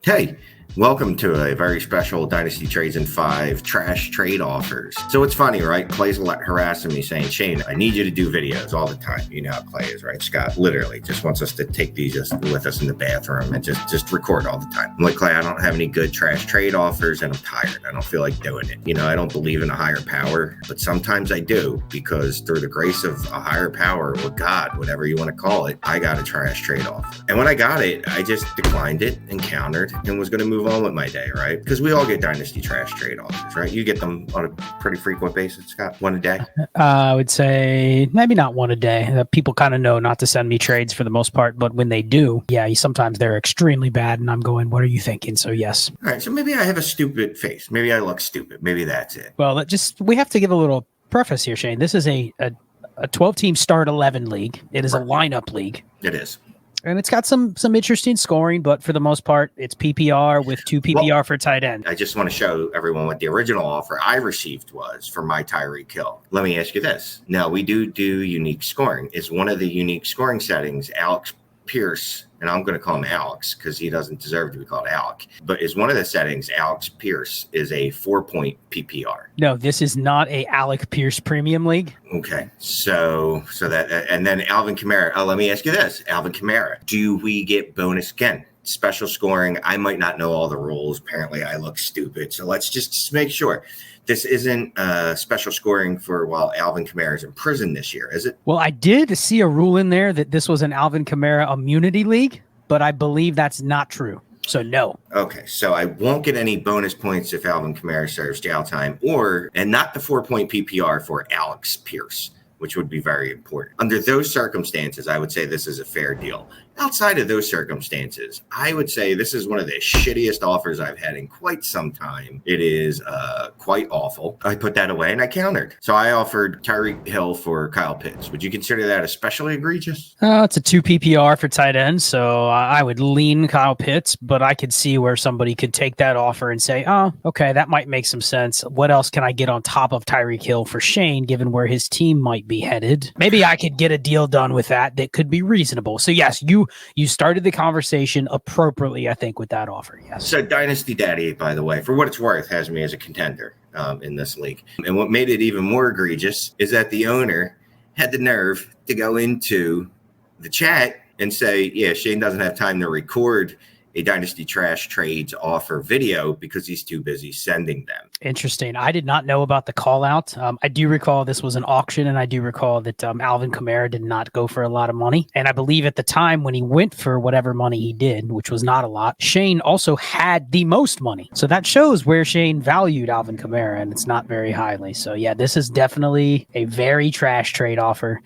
Hey, welcome to a very special Dynasty Trades in 5 trash trade offers. So it's funny, right? Clay's harassing me saying, Shane, I need you to do videos all the time. You know how Clay is, right? Scott literally just wants us to take these just with us in the bathroom and just record all the time. I'm like, Clay, I don't have any good trash trade offers and I'm tired. I don't feel like doing it. You know, I don't believe in a higher power, but sometimes I do because through the grace of a higher power or God, whatever you want to call it, I got a trash trade offer. And when I got it, I just declined it and countered and was going to move on with my day, right? Because we all get Dynasty trash trade offers, right? You get them on a pretty frequent basis, Scott, one a day? I would say maybe not one a day. People kind of know not to send me trades for the most part, but when they do, yeah, sometimes they're extremely bad and I'm going, what are you thinking? So yes. All right, so maybe I have a stupid face. Maybe I look stupid. Maybe that's it. Well, we have to give a little preface here, Shane. This is a 12-team start 11 league. It is a lineup league. It is. And it's got some interesting scoring, but for the most part, it's PPR with 2 PPR for tight end. I just want to show everyone what the original offer I received was for my Tyreek Hill. Let me ask you this. Now, we do unique scoring. Is one of the unique scoring settings Alex Pierce, and I'm going to call him Alex because he doesn't deserve to be called Alec, but is one of the settings Alex Pierce is a 4-point PPR. No, this is not a Alec Pierce premium league. Okay, so that, and then Alvin Kamara. Let me ask you this, Alvin Kamara, do we get bonus again? Special scoring. I might not know all the rules. Apparently I look stupid. So let's just make sure this isn't special scoring for while Alvin Kamara is in prison this year, is it? Well, I did see a rule in there that this was an Alvin Kamara immunity league, but I believe that's not true. So no. Okay, so I won't get any bonus points if Alvin Kamara serves jail time and not the 4-point PPR for Alex Pierce, which would be very important. Under those circumstances, I would say this is a fair deal. Outside of those circumstances, I would say this is one of the shittiest offers I've had in quite some time. It is quite awful. I put that away and I countered. So I offered Tyreek Hill for Kyle Pitts. Would you consider that especially egregious? It's a 2 PPR for tight end, so I would lean Kyle Pitts, but I could see where somebody could take that offer and say, oh, okay, that might make some sense. What else can I get on top of Tyreek Hill for Shane, given where his team might be headed? Maybe I could get a deal done with that could be reasonable. So yes, you started the conversation appropriately, I think, with that offer. Yes. So Dynasty Daddy, by the way, for what it's worth, has me as a contender in this league. And what made it even more egregious is that the owner had the nerve to go into the chat and say, yeah, Shane doesn't have time to record a Dynasty Trash Trades offer video because he's too busy sending them. Interesting. I did not know about the call out. I do recall this was an auction, and I do recall that Alvin Kamara did not go for a lot of money. And I believe at the time when he went for whatever money he did, which was not a lot, Shane also had the most money. So that shows where Shane valued Alvin Kamara, and it's not very highly. So yeah, this is definitely a very trash trade offer.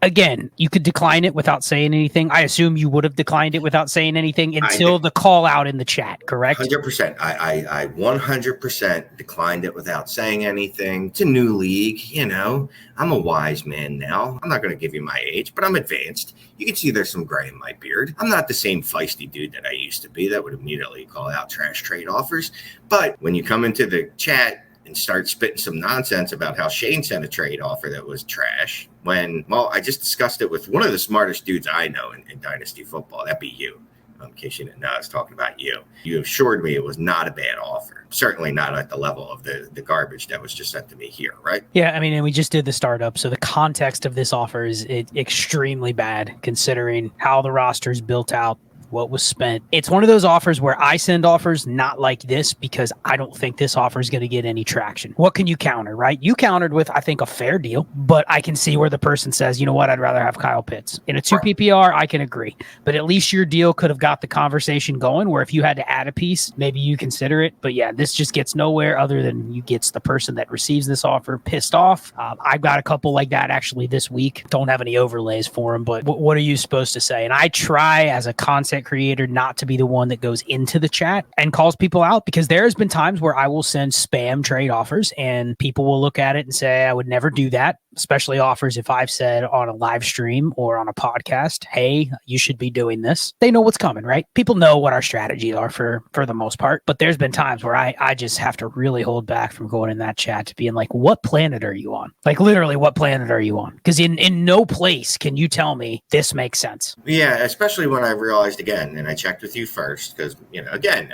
Again, you could decline it without saying anything. I assume you would have declined it without saying anything until the call out in the chat, correct? 100%. I 100% declined it without saying anything. It's a new league, you know. I'm a wise man now. I'm not going to give you my age, but I'm advanced. You can see there's some gray in my beard. I'm not the same feisty dude that I used to be that would immediately call out trash trade offers. But when you come into the chat and start spitting some nonsense about how Shane sent a trade offer that was trash, I just discussed it with one of the smartest dudes I know in Dynasty football. That'd be you. In case you didn't know, I was talking about you. You assured me it was not a bad offer. Certainly not at the level of the garbage that was just sent to me here, right? Yeah, I mean, and we just did the startup, so the context of this offer is extremely bad considering how the roster is built out, what was spent. It's one of those offers where I send offers not like this because I don't think this offer is going to get any traction. What can you counter, right? You countered with, I think, a fair deal, but I can see where the person says, you know what, I'd rather have Kyle Pitts. In a 2 PPR, I can agree. But at least your deal could have got the conversation going where if you had to add a piece, maybe you consider it. But yeah, this just gets nowhere other than you gets the person that receives this offer pissed off. I've got a couple like that actually this week. Don't have any overlays for them, but what are you supposed to say? And I try as a content creator not to be the one that goes into the chat and calls people out, because there has been times where I will send spam trade offers and people will look at it and say, I would never do that. especially offers if I've said on a live stream or on a podcast, hey, you should be doing this. They know what's coming, right? People know what our strategies are for the most part. But there's been times where I just have to really hold back from going in that chat to being like, what planet are you on? Like literally, what planet are you on? Because in no place can you tell me this makes sense. Yeah, especially when I realized again, and I checked with you first, because, again,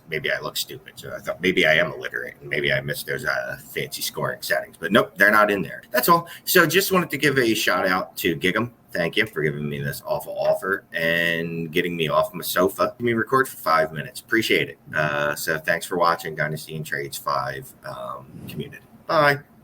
maybe I look stupid. So I thought maybe I am illiterate and maybe I missed those fancy scoring settings. But nope, they're not in there. That's all. So just wanted to give a shout out to Gig'em. Thank you for giving me this awful offer and getting me off my sofa. Let me record for 5 minutes. Appreciate it. So thanks for watching Dynasty and Trades 5 community. Bye.